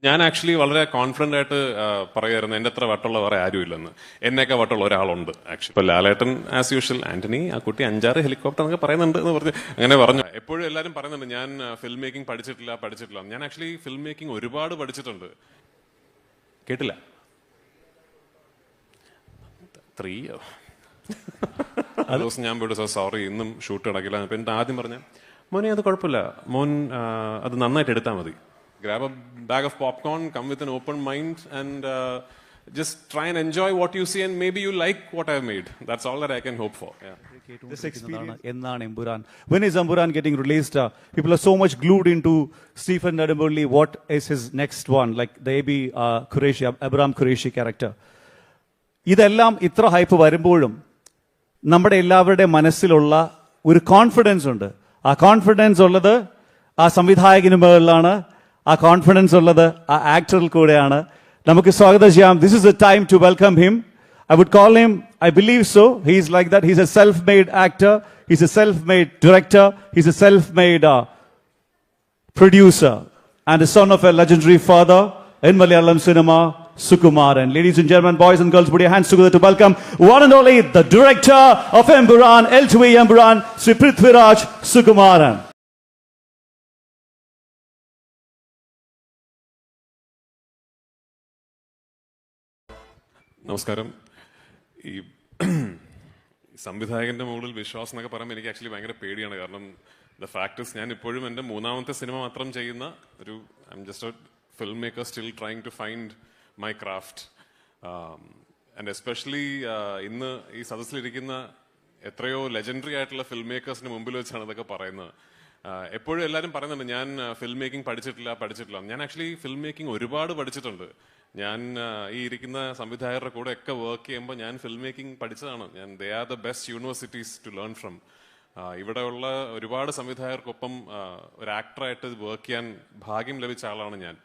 ഞാൻ ആക്ച്വലി വളരെ കോൺഫിഡന്റ് ആയിട്ട് പറയായിരുന്നു എന്റെ അത്ര വട്ടുള്ള വേറെ ആരുമില്ലെന്ന്. എന്നെയൊക്കെ വട്ടുള്ള ഒരാളുണ്ട് ആക്ച്വലി. ഇപ്പൊ ലാലേട്ടൻ ആസ് യൂഷ്വൽ, ആന്റണി ആ കുട്ടി 5-6 ഹെലികോപ്റ്റർ എന്നൊക്കെ പറയുന്നുണ്ട് എന്ന് പറഞ്ഞ് അങ്ങനെ പറഞ്ഞു. എപ്പോഴും എല്ലാവരും പറയുന്നുണ്ട് ഞാൻ ഫിലിം മേക്കിംഗ് പഠിച്ചിട്ടില്ല. ഞാൻ ആക്ച്വലി ഫിലിം മേക്കിംഗ് ഒരുപാട് പഠിച്ചിട്ടുണ്ട്. കേട്ടില്ല? 3 ദിവസം ഞാൻ പോയിട്ട് സാർ സോറി ഇന്നും ഷൂട്ട് നടക്കില്ല. അപ്പൊ എന്റെ ആദ്യം പറഞ്ഞ മോനെ അത് കുഴപ്പമില്ല, മോൻ അത് നന്നായിട്ട് എടുത്താൽ മതി. Grab a bag of popcorn, come with an open mind, and just try and enjoy what you see, and maybe you like what I've made. That's all that I can hope for. Yeah. This experience. When is Amburan getting released? People are so much glued into Stephen Nedumulli. What is his next one? Like the Abraham Qureshi character. ഇതെല്ലാം ഇത്ര hype വരുമ്പോഴും നമ്മുടെ എല്ലാവരുടെ മനസ്സിലുള്ള ഒരു confidence ഉണ്ട്. ആ confidence ഉള്ളത് ആ സംവിധായകന് മുകളിലാണ്. ആ കോൺഫിഡൻസ് ഉള്ളത് ആ ആക്ടറിൽ കൂടെയാണ്. നമുക്ക് സ്വാഗതം ചെയ്യാം. This is a time to welcome him. I would call him, I believe so, he's like that. He's a self-made actor, he's a self-made director, he's a self-made producer, and the son of a legendary father in Malayalam cinema, Sukumaran. Ladies and gentlemen, boys and girls, put your hands together to welcome one and only the director of Emburan, L2E Emburan, Sri Prithviraj Sukumaran. നമസ്കാരം. ഈ സംവിധായകന്റെ മുകളിൽ വിശ്വാസം എന്നൊക്കെ പറയുമ്പോൾ എനിക്ക് actually ഭയങ്കര പേടിയാണ്. കാരണം ദ ഫാക്ടേഴ്സ് ഞാൻ ഇപ്പോഴും എൻ്റെ 3ാമത്തെ സിനിമ മാത്രം ചെയ്യുന്ന ഒരു I'm just a filmmaker still trying to find my craft. And especially ഇന്ന് ഈ സദസ്സിലിരിക്കുന്ന എത്രയോ ലെജൻഡറി ആയിട്ടുള്ള ഫിലിം മേക്കേഴ്സിന് മുമ്പിൽ വെച്ചാണ് ഇതൊക്കെ പറയുന്നത്. എപ്പോഴും എല്ലാവരും പറയുന്നുണ്ട് ഞാൻ ഫിലിം മേക്കിംഗ് പഠിച്ചിട്ടില്ല. ഞാൻ ആക്ച്വലി ഫിലിം മേക്കിംഗ് ഒരുപാട് പഠിച്ചിട്ടുണ്ട്. ഞാൻ ഈ ഇരിക്കുന്ന സംവിധായകരുടെ കൂടെ ഒക്കെ വർക്ക് ചെയ്യുമ്പോൾ ഞാൻ ഫിലിം മേക്കിംഗ് പഠിച്ചതാണ്. They are the best universities to learn from. ഇവിടെയുള്ള ഒരുപാട് സംവിധായകർക്കൊപ്പം ഒരു ആക്ടറായിട്ട് വർക്ക് ചെയ്യാൻ ഭാഗ്യം ലഭിച്ച ആളാണ് ഞാൻ.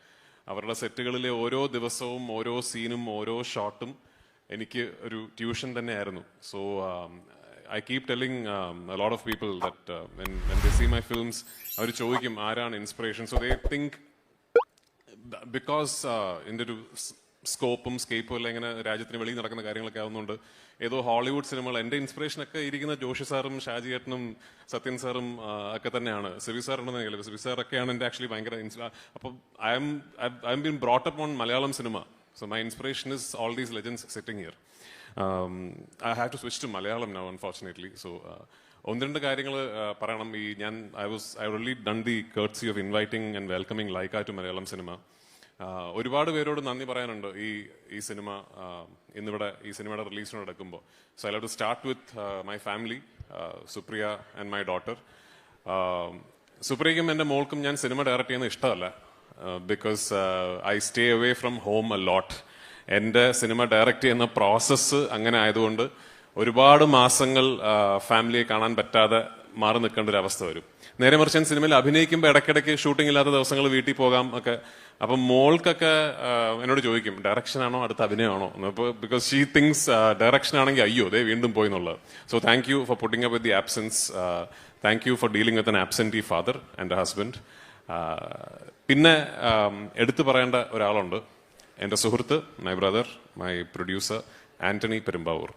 അവരുടെ സെറ്റുകളിലെ ഓരോ ദിവസവും ഓരോ സീനും ഓരോ ഷോട്ടും എനിക്ക് ഒരു ട്യൂഷൻ തന്നെയായിരുന്നു. So I keep telling a lot of people that when they see my films, അവർ ചോദിക്കും ആരാണ് inspiration. So they think because എൻ്റെ ഒരു സ്കോപ്പും സ്കേപ്പും എല്ലാം ഇങ്ങനെ രാജ്യത്തിന് വെളിയിൽ നടക്കുന്ന കാര്യങ്ങളൊക്കെ ആവുന്നുണ്ട്. ഏതോ ഹോളിവുഡ് സിനിമകൾ എൻ്റെ ഇൻസ്പിറേഷൻ ഒക്കെ ഇരിക്കുന്ന ജോഷി സാറും ഷാജി ഏട്ടനും സത്യൻ സാറും ഒക്കെ തന്നെയാണ്. സിബി സാർ ഉണ്ടെന്നെങ്കിൽ സിബി സാറൊക്കെയാണ് എൻ്റെ ആക്ച്വലി ഭയങ്കര അപ്പം I M been brought up on Malayalam cinema. So my inspiration is all these legends sitting here. I have to switch to Malayalam now, unfortunately. So, ഒന്ന് രണ്ട് കാര്യങ്ങൾ പറയണം. I only done the courtesy of inviting and welcoming Laika to Malayalam cinema. ഒരുപാട് പേരോട് നന്ദി പറയാനുണ്ട് ഈ cinema ഇന്നിവിടെ ഈ സിനിമയുടെ റിലീസിന് നടക്കുമ്പോൾ. So I have to start with my family, Supriya and my daughter. സുപ്രിയയ്ക്കും എൻ്റെ മോൾക്കും ഞാൻ സിനിമ ഡയറക്റ്റ് ചെയ്യുന്നത് ഇഷ്ടമല്ല. Because I stay away from home a lot. എൻ്റെ സിനിമ ഡയറക്റ്റ് ചെയ്യുന്ന പ്രോസസ്സ് അങ്ങനെ ആയതുകൊണ്ട് ഒരുപാട് മാസങ്ങൾ ഫാമിലിയെ കാണാൻ പറ്റാതെ മാറി നിൽക്കേണ്ട ഒരു അവസ്ഥ വരും. നേരെ മറിച്ച് ഞാൻ സിനിമയിൽ അഭിനയിക്കുമ്പോൾ ഇടയ്ക്കിടയ്ക്ക് ഷൂട്ടിംഗ് ഇല്ലാത്ത ദിവസങ്ങൾ വീട്ടിൽ പോകാം ഒക്കെ. അപ്പം മോൾക്കൊക്കെ എന്നോട് ചോദിക്കും ഡയറക്ഷൻ ആണോ അടുത്ത അഭിനയമാണോ എന്ന്. ബിക്കോസ് ഷീ തിങ്സ് ഡയറക്ഷൻ ആണെങ്കിൽ അയ്യോ ദേ വീണ്ടും പോയി എന്നുള്ളത്. So thank you for putting up with the absence. Thank you for dealing with an absentee father and husband. പിന്നെ എടുത്തു പറയേണ്ട ഒരാളുണ്ട്, എൻ്റെ സുഹൃത്ത്, my brother, my producer Antony Perumbavoor.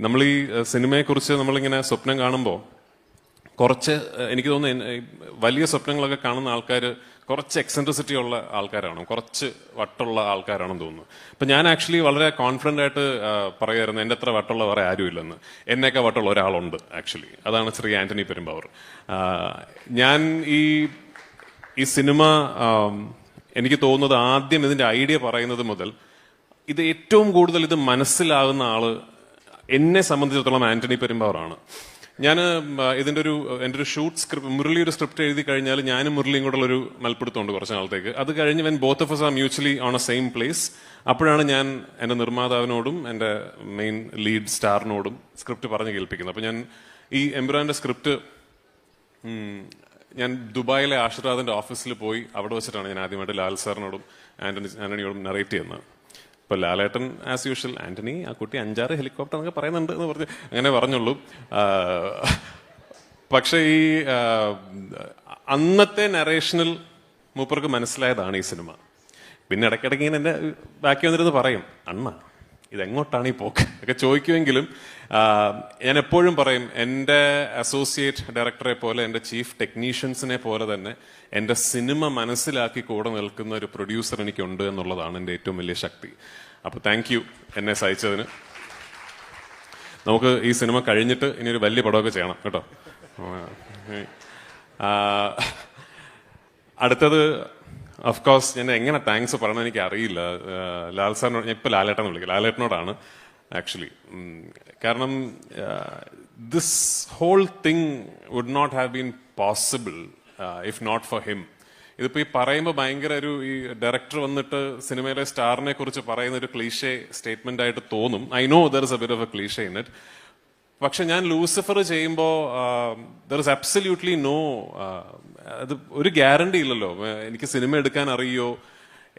നമ്മൾ ഈ സിനിമയെക്കുറിച്ച് നമ്മളിങ്ങനെ സ്വപ്നം കാണുമ്പോൾ കുറച്ച് എനിക്ക് തോന്നുന്നു വലിയ സ്വപ്നങ്ങളൊക്കെ കാണുന്ന ആൾക്കാർ കുറച്ച് എക്സെൻട്രിസിറ്റി ഉള്ള ആൾക്കാരാണ്, കുറച്ച് വട്ടുള്ള ആൾക്കാരാണെന്ന് തോന്നുന്നു. അപ്പം ഞാൻ ആക്ച്വലി വളരെ കോൺഫിഡൻ്റ് ആയിട്ട് പറയായിരുന്നു എൻ്റെ അത്ര വട്ടുള്ള വേറെ ആരുമില്ലെന്ന്. എന്നെയൊക്കെ വട്ടുള്ള ഒരാളുണ്ട് ആക്ച്വലി. അതാണ് ശ്രീ ആന്റണി പെരുമ്പാവൂർ. ഞാൻ ഈ സിനിമ എനിക്ക് തോന്നുന്നത് ആദ്യം ഇതിന്റെ ഐഡിയ പറയുന്നത് മുതൽ ഇത് ഏറ്റവും കൂടുതൽ ഇത് മനസ്സിലാകുന്ന ആള് എന്നെ സംബന്ധിച്ചിടത്തോളം ആന്റണി പെരുമ്പാവൂറാണ്. ഞാൻ എൻ്റെ ഒരു ഷൂട്ട് സ്ക്രിപ്റ്റ്, മുരളി ഒരു സ്ക്രിപ്റ്റ് എഴുതി കഴിഞ്ഞാൽ ഞാനും മുരളിയും കൂടെ ഒരു മൽപ്പിടുത്തമുണ്ട് കുറച്ച് നാളത്തേക്ക്. അത് കഴിഞ്ഞ് when both of us are mutually on a same place, അപ്പോഴാണ് ഞാൻ എൻ്റെ നിർമ്മാതാവിനോടും എൻ്റെ മെയിൻ ലീഡ് സ്റ്റാറിനോടും സ്ക്രിപ്റ്റ് പറഞ്ഞ് കേൾപ്പിക്കുന്നത്. അപ്പൊ ഞാൻ ഈ എമ്പുരാന്റെ സ്ക്രിപ്റ്റ് ഞാൻ ദുബായിലെ ആശീർവാദിന്റെ ഓഫീസിൽ പോയി അവിടെ വെച്ചിട്ടാണ് ഞാൻ ആദ്യമായിട്ട് ലാൽ സാറിനോടും ആന്റണിയോടും നറേറ്റ് ചെയ്യുന്നത്. ഇപ്പൊ ലാലേട്ടൻ ആസ് യൂഷ്വൽ, ആന്റണി ആ കുട്ടി 5-6 ഹെലികോപ്റ്റർ എന്നൊക്കെ പറയുന്നുണ്ട് എന്ന് പറഞ്ഞ് അങ്ങനെ പറഞ്ഞുള്ളൂ. പക്ഷെ ഈ അന്നത്തെ നറേഷനിൽ മൂപ്പർക്ക് മനസ്സിലായതാണ് ഈ സിനിമ. പിന്നെ ഇടയ്ക്കിടയ്ക്ക് ഇങ്ങനെ എന്നെ ബാക്കി വന്നിരുന്ന് പറയും, അണ്ണ ഇതെങ്ങോട്ടാണ് ഈ പോക്ക് ഒക്കെ ചോദിക്കുമെങ്കിലും ഞാൻ എപ്പോഴും പറയും, എൻ്റെ അസോസിയേറ്റ് ഡയറക്ടറെ പോലെ, എൻ്റെ ചീഫ് ടെക്നീഷ്യൻസിനെ പോലെ തന്നെ എൻ്റെ സിനിമ മനസ്സിലാക്കി കൂടെ നിൽക്കുന്ന ഒരു പ്രൊഡ്യൂസർ എനിക്കുണ്ട് എന്നുള്ളതാണ് എൻ്റെ ഏറ്റവും വലിയ ശക്തി. അപ്പോൾ താങ്ക് യു എന്നെ സഹായിച്ചതിന്. നമുക്ക് ഈ സിനിമ കഴിഞ്ഞിട്ട് ഇനി ഒരു വലിയ പടമൊക്കെ ചെയ്യണം കേട്ടോ. അടുത്തത് ഓഫ്കോഴ്സ് ഞാൻ എങ്ങനെ താങ്ക്സ് പറയണം എനിക്ക് അറിയില്ല. ലാൽ സാറിനോട്, ഞാൻ ഇപ്പൊ ലാലേട്ടനെ വിളിക്കാം, ലാലേട്ടനോടാണ് ആക്ച്വലി. കാരണം this whole thing would not have been possible if not for him. ഇതിപ്പോ ഈ പറയുമ്പോൾ ഭയങ്കര ഈ ഡയറക്ടർ വന്നിട്ട് സിനിമയിലെ സ്റ്റാറിനെ കുറിച്ച് പറയുന്ന ഒരു ക്ലീഷേ സ്റ്റേറ്റ്മെന്റ് ആയിട്ട് തോന്നും. I know there is A bit of A cliché in it. പക്ഷെ ഞാൻ ലൂസിഫർ ചെയ്യുമ്പോൾ ദർ ഇസ് അബ്സല്യൂട്ട്ലി നോ, അത് ഒരു ഗ്യാരണ്ടി ഇല്ലല്ലോ. എനിക്ക് സിനിമ എടുക്കാൻ അറിയോ,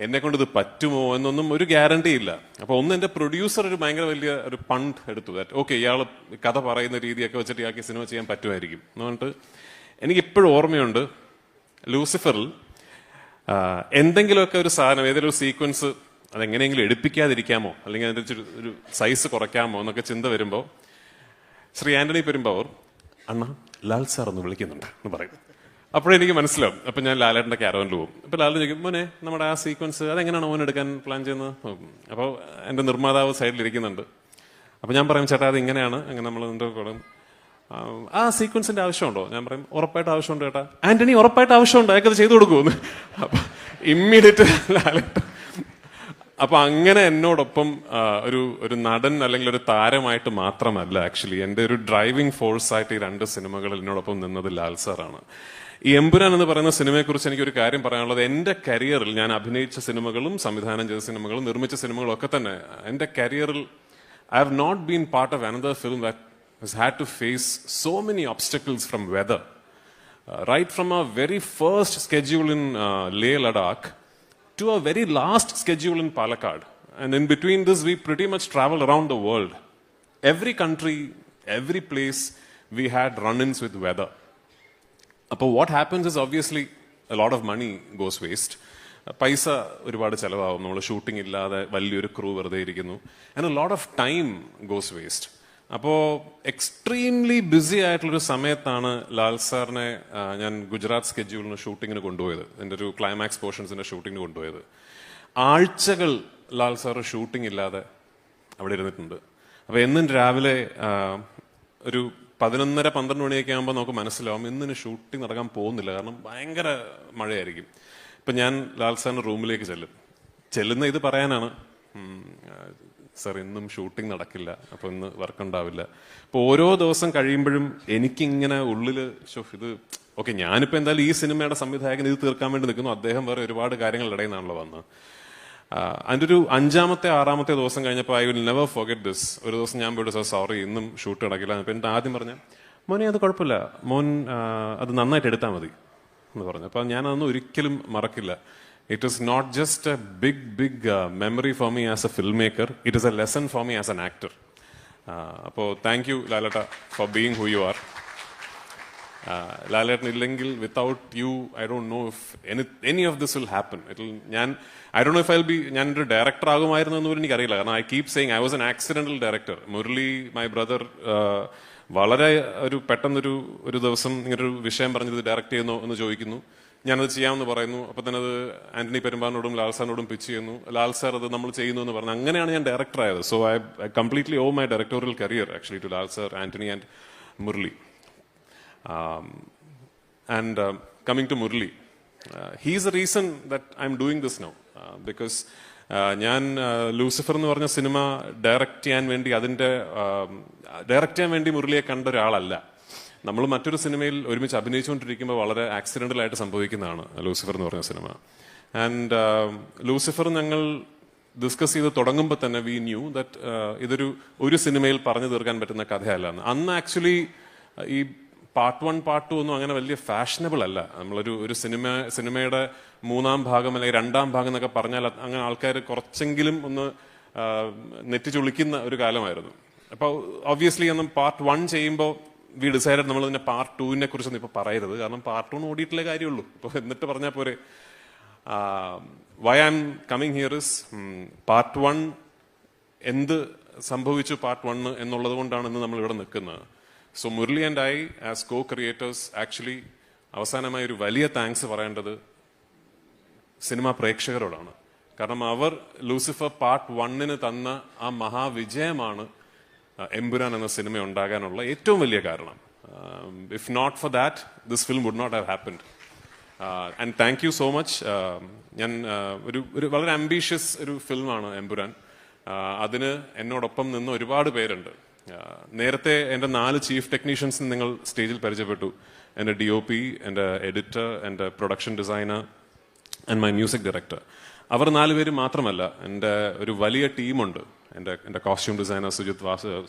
എന്നെ കൊണ്ട് ഇത് പറ്റുമോ എന്നൊന്നും ഒരു ഗ്യാരണ്ടി ഇല്ല. അപ്പൊ ഒന്ന് എന്റെ പ്രൊഡ്യൂസർ ഒരു ഭയങ്കര വലിയ ഒരു പണ്ട് എടുത്തു, ദാറ്റ് ഓക്കെ ഇയാൾ കഥ പറയുന്ന രീതിയൊക്കെ വെച്ചിട്ട് ഇയാൾക്ക് സിനിമ ചെയ്യാൻ പറ്റുമായിരിക്കും എന്ന് പറഞ്ഞിട്ട്. എനിക്ക് ഇപ്പോഴും ഓർമ്മയുണ്ട്, ലൂസിഫറിൽ എന്തെങ്കിലുമൊക്കെ ഒരു സാധനം, ഏതെങ്കിലും ഒരു സീക്വൻസ് അതെങ്ങനെയെങ്കിലും എടുപ്പിക്കാതിരിക്കാമോ, അല്ലെങ്കിൽ അതിന്റെ ഒരു സൈസ് കുറയ്ക്കാമോ എന്നൊക്കെ ചിന്ത വരുമ്പോൾ ശ്രീ ആന്റണി പെരുമ്പാവൂർ, അണ്ണ ലാൽ സാർ ഒന്ന് വിളിക്കുന്നുണ്ട് എന്ന് പറയും. അപ്പോഴെനിക്ക് മനസ്സിലാവും. അപ്പൊ ഞാൻ ലാലേട്ടന്റെ ക്യാരവനിൽ പോകും. അപ്പൊ ലാലിന് ചോദിക്കും, മോനെ നമ്മുടെ ആ സീക്വൻസ് അതെങ്ങനെയാണ് മോൻ എടുക്കാൻ പ്ലാൻ ചെയ്യുന്നത്? അപ്പോൾ എന്റെ നിർമ്മാതാവ് സൈഡിലിരിക്കുന്നുണ്ട്. അപ്പൊ ഞാൻ പറയും, ചേട്ടാ അത് ഇങ്ങനെയാണ്, അങ്ങനെ നമ്മൾ ആ സീക്വൻസിന്റെ ആവശ്യമുണ്ടോ? ഞാൻ പറയും, ഉറപ്പായിട്ട് ആവശ്യമുണ്ട് ചേട്ടാ. ആന്റണി ഉറപ്പായിട്ട് ആവശ്യമുണ്ട്, അയാൾക്കത് ചെയ്തു കൊടുക്കുമെന്ന്. അപ്പൊ ഇമ്മീഡിയറ്റ് ലാലേട്ടൻ. അപ്പൊ അങ്ങനെ എന്നോടൊപ്പം ഒരു നടൻ അല്ലെങ്കിൽ ഒരു താരമായിട്ട് മാത്രമല്ല, ആക്ച്വലി എന്റെ ഒരു ഡ്രൈവിംഗ് ഫോഴ്സ് ആയിട്ട് ഈ 2 സിനിമകളിൽ എന്നോടൊപ്പം നിന്നത് ലാൽ സാറാണ്. ഈ എമ്പുരാൻ എന്ന് പറയുന്ന സിനിമയെ കുറിച്ച് എനിക്കൊരു കാര്യം പറയാനുള്ളത്, എന്റെ കരിയറിൽ ഞാൻ അഭിനയിച്ച സിനിമകളും സംവിധാനം ചെയ്ത സിനിമകളും നിർമ്മിച്ച സിനിമകളും ഒക്കെ തന്നെ എന്റെ കരിയറിൽ I have not been part of another film that has had to face so many obstacles from weather. Right from our very first schedule in Leh Ladakh to our very last schedule in Palakkad. And in between this, we pretty much traveled around the world. Every country, every place, we had run-ins with weather. But what happens is obviously a lot of money goes waste. പൈസ ഒരുപാട് ചെലവാകും, നമ്മൾ shooting ഇല്ലാതെ വലിയൊരു crew വെറുതെ ഇരിക്കുന്നു. And a lot of time goes waste. അപ്പോ extremely BC ആയിട്ടുള്ളൊരു സമയത്താണ് ലാൽ സാറിനെ ഞാൻ ഗുജറാത്ത് സ്കെഡ്യൂളിന് ഷൂട്ടിങ്ങിന് കൊണ്ടുപോയത്. എൻ്റെ ഒരു ക്ലൈമാക്സ് പോർഷൻസിന്റെ ഷൂട്ടിങ്ങിന് കൊണ്ടുപോയത്. ആഴ്ചകൾ ലാൽ സാർ ഷൂട്ടിംഗ് ഇല്ലാതെ അവിടെ ഇരുന്നിട്ടുണ്ട്. അപ്പൊ എന്നും രാവിലെ ഒരു 11:30-12 മണിയൊക്കെ ആകുമ്പോൾ നമുക്ക് മനസ്സിലാവും ഇന്നിന് ഷൂട്ടിംഗ് നടക്കാൻ പോകുന്നില്ല, കാരണം ഭയങ്കര മഴയായിരിക്കും. ഇപ്പൊ ഞാൻ ലാൽ സാറിന്റെ റൂമിലേക്ക് ചെല്ലുന്ന ഇത് പറയാനാണ്, സാർ ഇന്നും ഷൂട്ടിംഗ് നടക്കില്ല, അപ്പൊ ഇന്ന് വർക്ക് ഉണ്ടാവില്ല. അപ്പൊ ഓരോ ദിവസം കഴിയുമ്പോഴും എനിക്കിങ്ങനെ ഉള്ളില് ഇത് ഓക്കെ, ഞാനിപ്പോ എന്തായാലും ഈ സിനിമയുടെ സംവിധായകൻ ഇത് തീർക്കാൻ വേണ്ടി നിൽക്കുന്നു, അദ്ദേഹം വേറെ ഒരുപാട് കാര്യങ്ങളുടെ ഇടയിൽ നിന്നാണല്ലോ വന്നത്. അതിന്റെ ഒരു 5-ാമത്തെ 6-ാമത്തെ ദിവസം കഴിഞ്ഞപ്പോൾ I will never forget this. ഒരു ദിവസം ഞാൻ പോയിട്ട്, സാർ സോറി ഇന്നും ഷൂട്ട് നടക്കില്ല. അപ്പൊ എന്റെ ആദ്യം പറഞ്ഞ, മോനെ അത് കുഴപ്പമില്ല, മോൻ അത് നന്നായിട്ട് എടുത്താൽ മതി എന്ന് പറഞ്ഞു. അപ്പൊ ഞാൻ അതൊന്നും ഒരിക്കലും മറക്കില്ല. It is not just a big memory for me as a filmmaker. It is a lesson for me as an actor. So thank you, Lalata, for being who you are. Lalata illengil, without you, I don't know if any of this will happen. I don't know if I'll be a director ആകുമായിരുന്നു എന്ന് എനിക്ക് അറിയില്ല. കാരണം I keep saying I was an accidental director. Murli, my brother, വളരെ പെട്ടെന്നൊരു ദിവസം ഇങ്ങനൊരു വിഷയം പറഞ്ഞത് ഡയറക്ട് ചെയ്യുന്നു എന്ന് ചോദിക്കുന്നു. ഞാനത് ചെയ്യാമെന്ന് പറയുന്നു. അപ്പൊ തന്നെ അത് ആന്റണി പെരുമ്പാറിനോടും ലാൽ സാറിനോടും പിച്ച് ചെയ്യുന്നു. ലാൽ സാർ അത് നമ്മൾ ചെയ്യുന്നു എന്ന് പറഞ്ഞു. അങ്ങനെയാണ് ഞാൻ ഡയറക്ടർ ആയത്. So I completely owe my directorial career actually to Lal sir, Antony and Murali. And coming to Murali, he's a reason that I'm doing this now. Because ഞാൻ ലൂസിഫർ എന്ന് പറഞ്ഞ സിനിമ ഡയറക്റ്റ് ചെയ്യാൻ വേണ്ടി മുരളിയെ കണ്ട ഒരാളല്ല. നമ്മൾ മറ്റൊരു സിനിമയിൽ ഒരുമിച്ച് അഭിനയിച്ചുകൊണ്ടിരിക്കുമ്പോൾ വളരെ ആക്സിഡന്റൽ ആയിട്ട് സംഭവിക്കുന്നതാണ് ലൂസിഫർ എന്ന് പറഞ്ഞ സിനിമ. ആൻഡ് ലൂസിഫർ ഞങ്ങൾ ഡിസ്കസ് ചെയ്ത് തുടങ്ങുമ്പോൾ തന്നെ വി ന്യൂ ദാറ്റ് ഒരു സിനിമയിൽ പറഞ്ഞു തീർക്കാൻ പറ്റുന്ന കഥയല്ല. അന്ന് ആക്ച്വലി ഈ പാർട്ട് 1 പാർട്ട് 2 ഒന്നും അങ്ങനെ വലിയ ഫാഷനബിൾ അല്ല. നമ്മളൊരു സിനിമയുടെ 3-ാം ഭാഗം അല്ലെങ്കിൽ 2-ാം ഭാഗം എന്നൊക്കെ പറഞ്ഞാൽ അങ്ങനെ ആൾക്കാർ കുറച്ചെങ്കിലും ഒന്ന് നെറ്റി ചുളിക്കുന്ന ഒരു കാലമായിരുന്നു. അപ്പൊ ഒബ്വിയസ്ലി അന്ന് പാർട്ട് 1 ചെയ്യുമ്പോൾ വി ഡിസൈഡഡ് നമ്മൾ ഇതിന്റെ പാർട്ട് 2-നെ കുറിച്ചൊന്നും ഇപ്പൊ പറയരുത്, കാരണം പാർട്ട് 1 ഓടിയിട്ടില്ലേ കാര്യമുള്ളൂ. ഇപ്പൊ എന്നിട്ട് പറഞ്ഞാൽ പോരെ. Why I'm coming here is part 1 എന്ത് സംഭവിച്ചു പാർട്ട് 1 എന്നുള്ളത് കൊണ്ടാണ് ഇന്ന് നമ്മൾ ഇവിടെ നിൽക്കുന്നത്. So Murali and I as co creators actually അവസാനമായി ഒരു വലിയ താങ്ക്സ് പറയേണ്ടത് സിനിമാ പ്രേക്ഷകരോടാണ്. കാരണം അവർ ലൂസിഫർ പാർട്ട് 1 തന്ന ആ മഹാവിജയമാണ് എമ്പുരാൻ എന്ന സിനിമ ഉണ്ടാകാനുള്ള ഏറ്റവും വലിയ കാരണം. If not for that this film would not have happened. And thank you so much. ഞാൻ ഒരു വളരെ ആംബീഷ്യസ് ഒരു ഫിലിമാണ് എമ്പുരാൻ. അതിന് എന്നോടൊപ്പം നിന്ന് ഒരുപാട് പേരുണ്ട്. നേരത്തെ എൻ്റെ 4 ചീഫ് ടെക്നീഷ്യൻസ് നിങ്ങൾ സ്റ്റേജിൽ പരിചയപ്പെട്ടു. എൻ്റെ DOP, എൻ്റെ എഡിറ്റർ, എൻ്റെ production designer and my music director. അവർ 4 പേര് മാത്രമല്ല, എൻ്റെ ഒരു വലിയ ടീമുണ്ട്. എൻ്റെ കോസ്റ്റ്യൂം ഡിസൈനർ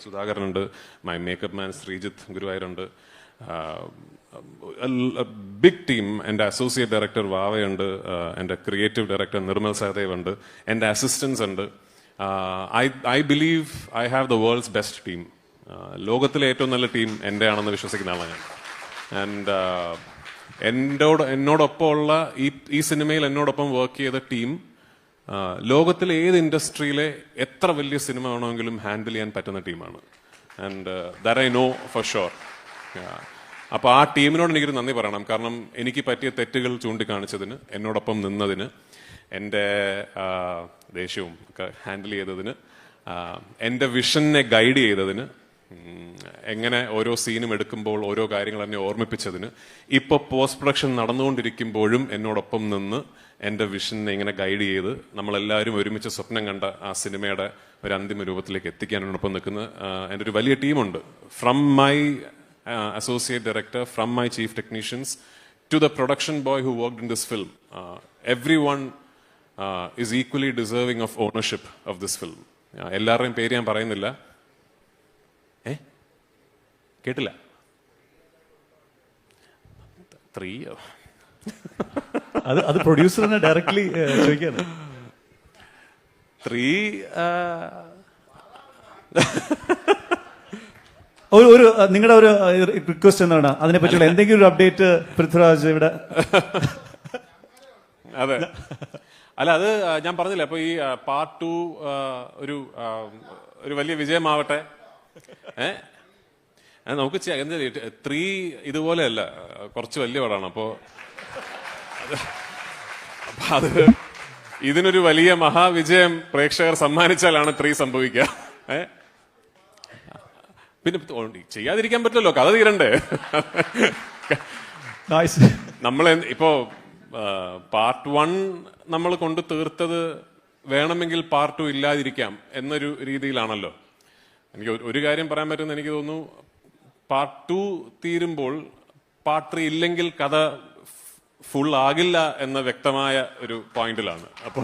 സുധാകരനുണ്ട്, മൈ മേക്കപ്പ് മാൻ ശ്രീജിത്ത് ഗുരുവായൂരുണ്ട്, ബിഗ് ടീം. എൻ്റെ അസോസിയേറ്റ് ഡയറക്ടർ വാവയുണ്ട്, എൻ്റെ ക്രിയേറ്റീവ് ഡയറക്ടർ നിർമ്മൽ സഹദേവ് ഉണ്ട്, എൻ്റെ അസിസ്റ്റൻസ് ഉണ്ട്. I believe I have the world's best team. ലോകത്തിലെ ഏറ്റവും നല്ല ടീം എൻ്റെ ആണെന്ന് വിശ്വസിക്കുന്ന ആളാണ് ഞാൻ. ആൻഡ് എന്നോടൊപ്പം ഉള്ള ഈ സിനിമയിൽ എന്നോടൊപ്പം വർക്ക് ചെയ്ത ടീം ലോകത്തിലെ ഏത് ഇൻഡസ്ട്രിയിലെ എത്ര വലിയ സിനിമ വേണമെങ്കിലും ഹാൻഡിൽ ചെയ്യാൻ പറ്റുന്ന ടീമാണ്. And that I know for sure. അപ്പോൾ ആ ടീമിനോട് എനിക്കൊരു നന്ദി പറയണം. കാരണം എനിക്ക് പറ്റിയ തെറ്റുകൾ ചൂണ്ടിക്കാണിച്ചതിന്, എന്നോടൊപ്പം നിന്നതിന്, എൻ്റെ ദേഷ്യവും ഒക്കെ ഹാൻഡിൽ ചെയ്തതിന്, എൻ്റെ വിഷനെ ഗൈഡ് ചെയ്തതിന്, എങ്ങനെ ഓരോ സീനും എടുക്കുമ്പോൾ ഓരോ കാര്യങ്ങൾ എന്നെ ഓർമ്മിപ്പിച്ചതിന്, ഇപ്പോൾ പോസ്റ്റ് പ്രൊഡക്ഷൻ നടന്നുകൊണ്ടിരിക്കുമ്പോഴും എന്നോടൊപ്പം നിന്ന് എൻ്റെ വിഷനെ ഇങ്ങനെ ഗൈഡ് ചെയ്ത് നമ്മളെല്ലാവരും ഒരുമിച്ച് സ്വപ്നം കണ്ട ആ സിനിമയുടെ ഒരു അന്തിമ രൂപത്തിലേക്ക് എത്തിക്കാൻ എന്നോടൊപ്പം നിൽക്കുന്ന എൻ്റെ ഒരു വലിയ ടീമുണ്ട്. From my associate director, from my chief technicians to the production boy who worked in this film. Everyone is equally deserving of ownership of this film. എല്ലാവരുടെയും പേര് ഞാൻ പറയുന്നില്ല. കേട്ടില്ല? 3 അത് പ്രൊഡ്യൂസറിനെ ഡയറക്ട്ലി ചോദിക്കാണ്. 3 ഒരു നിങ്ങളുടെ ഒരു റിക്വസ്റ്റ് എന്താണ്, അതിനെ പറ്റിയുള്ള എന്തെങ്കിലും ഒരു അപ്ഡേറ്റ് പൃഥ്വിരാജ് ഇവിടെ? അതെ, അല്ല അത് ഞാൻ പറഞ്ഞില്ല. അപ്പൊ ഈ പാർട്ട് 2 ഒരു വലിയ വിജയമാവട്ടെ. നമുക്ക് 3 ഇതുപോലെയല്ല, കുറച്ച് വലിയ പടമാണ്. അപ്പോ അത് ഇതിനൊരു വലിയ മഹാവിജയം പ്രേക്ഷകർ സമ്മാനിച്ചാലാണ് 3 സംഭവിക്കുക. പിന്നെ ചെയ്യാതിരിക്കാൻ പറ്റില്ലല്ലോ, കഥ തീരണ്ടേ. നമ്മൾ ഇപ്പോ പാർട്ട് 1 നമ്മൾ കൊണ്ട് തീർത്തത് വേണമെങ്കിൽ പാർട്ട് 2 ഇല്ലാതിരിക്കാം എന്നൊരു രീതിയിലാണല്ലോ. എനിക്ക് ഒരു കാര്യം പറയാൻ പറ്റുമെന്ന് എനിക്ക് തോന്നുന്നു, പാർട്ട് 2 തീരുമ്പോൾ പാർട്ട് 3 ഇല്ലെങ്കിൽ കഥ ഫുൾ ആകില്ല എന്ന വ്യക്തമായ ഒരു പോയിന്റിലാണ്. അപ്പോ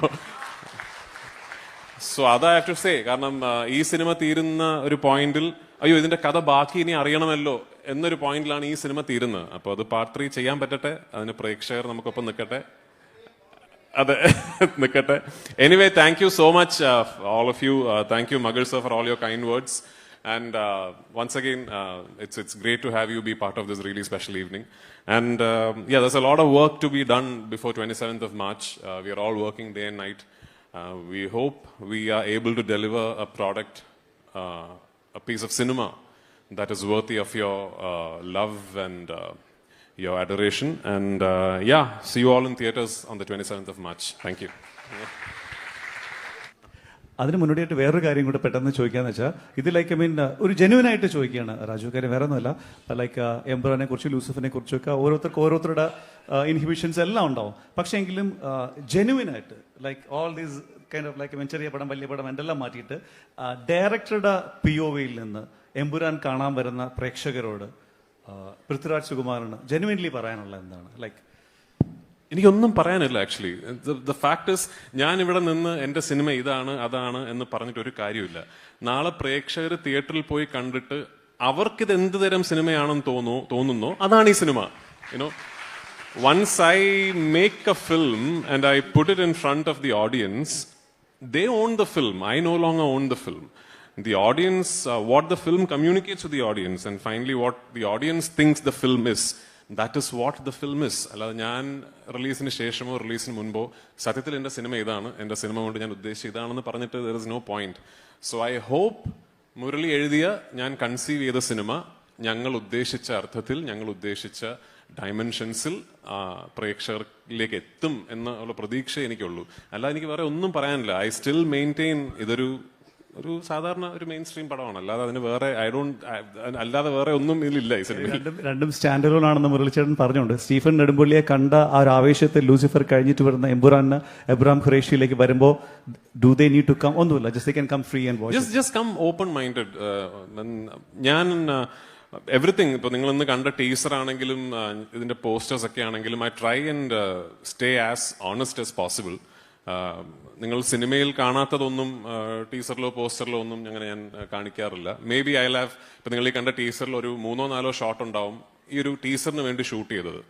സോ അത് ഐ ഹാവ് ടു സേ. കാരണം ഈ സിനിമ തീരുന്ന ഒരു പോയിന്റിൽ അയ്യോ ഇതിന്റെ കഥ ബാക്കി ഇനി അറിയണമല്ലോ എന്നൊരു പോയിന്റിലാണ് ഈ സിനിമ തീരുന്നത്. അപ്പൊ അത് പാർട്ട് 3 ചെയ്യാൻ പറ്റട്ടെ, അതിന് പ്രേക്ഷകർ നമുക്കൊപ്പം നിൽക്കട്ടെ. അതെ, നിൽക്കട്ടെ. Anyway, thank you so much all of you. Thank you Magal sir for all your kind words. And once again, it's great to have you be part of this really special evening. And yeah, there's a lot of work to be done before 27th of March. We are all working day and night. We hope we are able to deliver a product, a piece of cinema that is worthy of your love and your adoration. And yeah, see you all in theaters on the 27th of March. Thank you. അതിന് മുന്നോടിയായിട്ട് വേറൊരു കാര്യം കൂടെ പെട്ടെന്ന് ചോദിക്കാന്ന് വെച്ചാൽ, ഇത് like ഒരു genuine ആയിട്ട് ചോദിക്കുകയാണ് രാജു. കാര്യം വേറെ ഒന്നുമല്ല, ലൈക്ക് എംബ്രാനെ കുറിച്ച്, ലൂസിഫിനെ കുറിച്ചൊക്കെ ഓരോരുത്തർക്ക് ഓരോരുത്തരുടെ ഇൻഹിബിഷൻസ് എല്ലാം ഉണ്ടാവും. പക്ഷേ എങ്കിലും ജെന്യുവൻ ആയിട്ട് like all these kind of like ചെറിയ പടം വലിയ പടം എന്തെല്ലാം മാറ്റിയിട്ട് ഡയറക്ടറുടെ POVയിൽ നിന്ന് എമ്പുരാൻ കാണാൻ വരുന്ന പ്രേക്ഷകരോട് പൃഥ്വിരാജ് സുകുമാരന് ജെന്യുവൻലി പറയാനുള്ള എന്താണ്? ലൈക്ക് എനിക്കൊന്നും പറയാനില്ല ആക്ച്വലി. ദ ഫാക്ട് ഇസ്, ഞാൻ ഇവിടെ നിന്ന് എന്റെ സിനിമ ഇതാണ് അതാണ് എന്ന് പറഞ്ഞിട്ട് ഒരു കാര്യമില്ല. നാളെ പ്രേക്ഷകർ തിയേറ്ററിൽ പോയി കണ്ടിട്ട് അവർക്കിത് എന്ത് തരം സിനിമയാണെന്ന് തോന്നുന്നോ അതാണ് ഈ cinema. You know, once I make a film and I put it in front of the audience, they own the film. I no longer own the film. The audience, what the film communicates to the audience, and finally what the audience thinks the film is, that is what the film is. അല്ലാതെ ഞാൻ റിലീസിന് ശേഷമോ റിലീസിന് മുൻപോ സത്യത്തിൽ എൻ്റെ cinema ഇതാണ്, എൻ്റെ cinema കൊണ്ട് ഞാൻ ഉദ്ദേശിച്ചത് ഇതാണെന്ന് പറഞ്ഞിട്ട് there is no point. So I hope Murali എഴുതിയ, ഞാൻ കൺസീവ് ചെയ്ത സിനിമ ഞങ്ങൾ ഉദ്ദേശിച്ച അർത്ഥത്തിൽ, ഞങ്ങൾ ഉദ്ദേശിച്ച ഡയമെൻഷൻസിൽ പ്രേക്ഷകരിലേക്ക് എത്തും എന്നുള്ള പ്രതീക്ഷ എനിക്കുള്ളൂ. അല്ലാതെ എനിക്ക് വേറെ ഒന്നും പറയാനില്ല. ഐ സ്റ്റിൽ മെയിൻറ്റെയിൻ ഇതൊരു സാധാരണ ഒരു മെയിൻ സ്ട്രീം പടമാണ്. അല്ലാതെ അതിന് വേറെ അല്ലാതെ വേറെ ഒന്നും ഇതിലില്ല ഈ സിനിമ. രണ്ടും സ്റ്റാൻഡ് അലോൺ ആണെന്ന് മുരളിച്ചേട്ടൻ പറഞ്ഞുകൊണ്ട് സ്റ്റീഫൻ നെടുമ്പള്ളിയെ കണ്ട ആ ഒരു ആവേശത്തിൽ ലൂസിഫർ കഴിഞ്ഞിട്ട് വരുന്ന എമ്പുരാന് എബ്രാം ഖുറേഷിയിലേക്ക് വരുമ്പോൾ do they need to come? ഒന്നുമില്ല, just they can come free and watch. Just come open minded. ഞാൻ എവറിത്തിങ്, ഇപ്പൊ നിങ്ങൾ ഇന്ന് കണ്ട ടീസർ ആണെങ്കിലും ഇതിന്റെ പോസ്റ്റേഴ്സ് ഒക്കെ ആണെങ്കിലും I try and stay as honest as possible. നിങ്ങൾ സിനിമയിൽ കാണാത്തതൊന്നും ടീസറിലോ പോസ്റ്ററിലോ ഒന്നും അങ്ങനെ ഞാൻ കാണിക്കാറില്ല. മേ ബി ഐ ഹാവ്, ഇപ്പൊ നിങ്ങൾ ഈ കണ്ട ടീസറിൽ ഒരു 3-4 ഷോട്ട് ഉണ്ടാവും ഈ ഒരു ടീസറിന് വേണ്ടി ഷൂട്ട് ചെയ്തത്.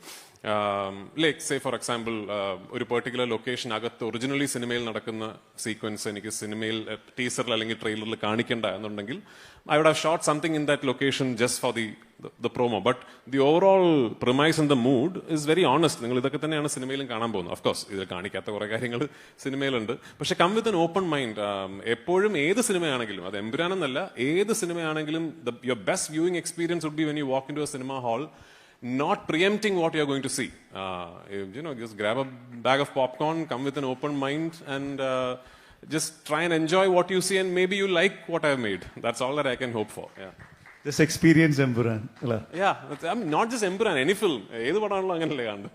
ലൈക്ക് സേ ഫോർ എക്സാമ്പിൾ ഒരു പെർട്ടിക്കുലർ ലൊക്കേഷൻ അകത്ത് ഒറിജിനലി സിനിമയിൽ നടക്കുന്ന സീക്വൻസ് എനിക്ക് സിനിമയിൽ ടീസറിൽ അല്ലെങ്കിൽ ട്രെയിലറിൽ കാണിക്കണ്ട എന്നുണ്ടെങ്കിൽ I would have shot something in that location just for the promo. But the overall premise and the mood is very honest. നിങ്ങൾ ഇതൊക്കെ തന്നെയാണ് സിനിമയിലും കാണാൻ പോകുന്നത്. ഓഫ് കോഴ്സ് ഇതിൽ കാണിക്കാത്ത കുറെ കാര്യങ്ങൾ സിനിമയിലുണ്ട്. പക്ഷെ come with an open mind. എപ്പോഴും ഏത് സിനിമയാണെങ്കിലും, അത് എമ്പുരാൻ എന്നല്ല, ഏത് സിനിമയാണെങ്കിലും your best viewing experience would be when you walk into a cinema hall, not preempting what you're going to see. Just grab a bag of popcorn, come with an open mind, and just try and enjoy what you see, and maybe you like what I've made. That's all that I can hope for. Yeah. Just experience Empuran. Yeah, I mean, not just Empuran, any film. ഏത് പടമാണല്ലോ അങ്ങനല്ലേ കണ്ട്.